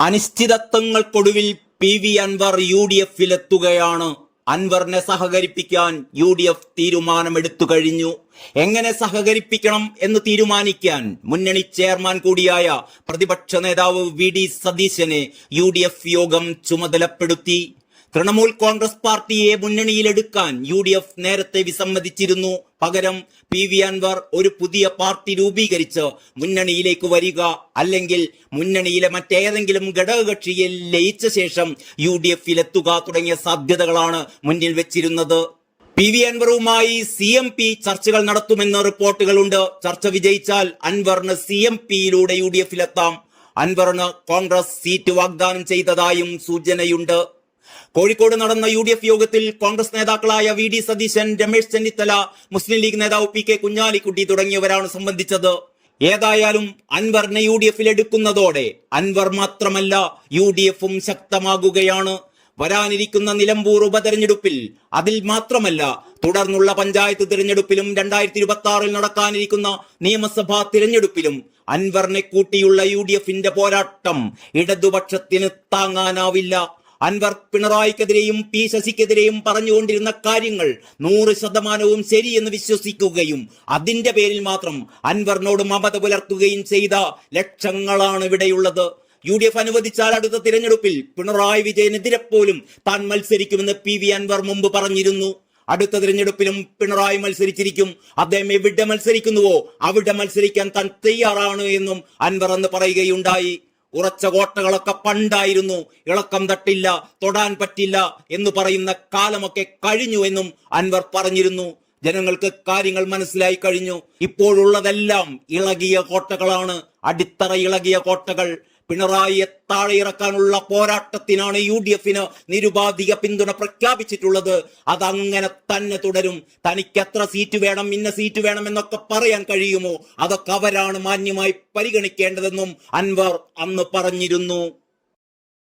അനിശ്ചിതത്വങ്ങൾക്കൊടുവിൽ PV. Anwar യു.ഡി.എഫിലെത്തുകയാണ്. അൻവറിനെ സഹകരിപ്പിക്കാൻ UDF തീരുമാനമെടുത്തു കഴിഞ്ഞു. എങ്ങനെ സഹകരിപ്പിക്കണം എന്ന് തീരുമാനിക്കാൻ മുന്നണി ചെയർമാൻ കൂടിയായ പ്രതിപക്ഷ നേതാവ് വി.ഡി. സതീശനെ യു.ഡി.എഫ് യോഗം ചുമതലപ്പെടുത്തി. തൃണമൂൽ കോൺഗ്രസ് പാർട്ടിയെ മുന്നണിയിലെടുക്കാൻ യു.ഡി.എഫ് നേരത്തെ വിസമ്മതിച്ചിരുന്നു. പകരം പി.വി. അൻവർ ഒരു പുതിയ പാർട്ടി രൂപീകരിച്ച് മുന്നണിയിലേക്ക് വരിക, അല്ലെങ്കിൽ മുന്നണിയിലെ മറ്റേതെങ്കിലും ഘടകകക്ഷിയെ ലയിച്ച ശേഷം യു.ഡി.എഫിലെത്തുക തുടങ്ങിയ സാധ്യതകളാണ് മുന്നിൽ വെച്ചിരുന്നത്. പി.വി. അൻവറുമായി CMP ചർച്ചകൾ നടത്തുമെന്ന് റിപ്പോർട്ടുകളുണ്ട്. ചർച്ച വിജയിച്ചാൽ അൻവറിന് CMPയിലൂടെ യു.ഡി.എഫിലെത്താം. അൻവറിന് കോൺഗ്രസ് സീറ്റ് വാഗ്ദാനം ചെയ്തതായും സൂചനയുണ്ട്. കോഴിക്കോട് നടന്ന യു.ഡി.എഫ് യോഗത്തിൽ കോൺഗ്രസ് നേതാക്കളായ വി.ഡി. സതീശൻ, രമേശ് ചെന്നിത്തല, മുസ്ലിം ലീഗ് നേതാവ് P.K. കുഞ്ഞാലിക്കുട്ടി തുടങ്ങിയവരാണ് സംബന്ധിച്ചത്. ഏതായാലും അൻവറിനെ യു.ഡി.എഫിൽ എടുക്കുന്നതോടെ അൻവർ മാത്രമല്ല യു.ഡി.എഫും ശക്തമാകുകയാണ്. വരാനിരിക്കുന്ന നിലമ്പൂർ ഉപതെരഞ്ഞെടുപ്പിൽ, അതിൽ മാത്രമല്ല തുടർന്നുള്ള പഞ്ചായത്ത് തിരഞ്ഞെടുപ്പിലും 2026 നടക്കാനിരിക്കുന്ന നിയമസഭാ തിരഞ്ഞെടുപ്പിലും അൻവറിനെ കൂട്ടിയുള്ള യു.ഡി.എഫിന്റെ പോരാട്ടം ഇടതുപക്ഷത്തിന് താങ്ങാനാവില്ല. അൻവർ പിണറായിക്കെതിരെയും P. ശശിക്കെതിരെയും പറഞ്ഞുകൊണ്ടിരുന്ന കാര്യങ്ങൾ 100% ശരിയെന്ന് വിശ്വസിക്കുകയും അതിന്റെ പേരിൽ മാത്രം അൻവറിനോട് മമത പുലർത്തുകയും ചെയ്ത ലക്ഷങ്ങളാണ് ഇവിടെയുള്ളത്. യു.ഡി.എഫ് അനുവദിച്ചാൽ അടുത്ത തിരഞ്ഞെടുപ്പിൽ പിണറായി വിജയനെതിരെ പോലും താൻ മത്സരിക്കുമെന്ന് പി.വി. അൻവർ മുമ്പ് പറഞ്ഞിരുന്നു. അടുത്ത തിരഞ്ഞെടുപ്പിലും പിണറായി മത്സരിച്ചിരിക്കും. അദ്ദേഹം എവിടെ മത്സരിക്കുന്നുവോ അവിടെ മത്സരിക്കാൻ താൻ തയ്യാറാണ് എന്നും അൻവർ അന്ന് പറയുകയുണ്ടായി. ഉറച്ച കോട്ടകളൊക്കെ പണ്ടായിരുന്നു. ഇളക്കം തട്ടില്ല, തൊടാൻ പറ്റില്ല എന്ന് പറയുന്ന കാലമൊക്കെ കഴിഞ്ഞു എന്നും അൻവർ പറഞ്ഞിരുന്നു. ജനങ്ങൾക്ക് കാര്യങ്ങൾ മനസ്സിലായി കഴിഞ്ഞു. ഇപ്പോഴുള്ളതെല്ലാം ഇളകിയ കോട്ടകളാണ്, അടിത്തറ ഇളകിയ കോട്ടകൾ. പിണറായിയെ താഴെ ഇറക്കാനുള്ള പോരാട്ടത്തിനാണ് യു.ഡി.എഫിന് നിരുപാധിക പിന്തുണ പ്രഖ്യാപിച്ചിട്ടുള്ളത്. അതങ്ങനെ തന്നെ തുടരും. തനിക്ക് എത്ര സീറ്റ് വേണം, ഇന്ന സീറ്റ് വേണം എന്നൊക്കെ പറയാൻ കഴിയുമോ? അതൊക്കെ അവരാണ് മാന്യമായി പരിഗണിക്കേണ്ടതെന്നും അൻവർ അന്ന് പറഞ്ഞിരുന്നു.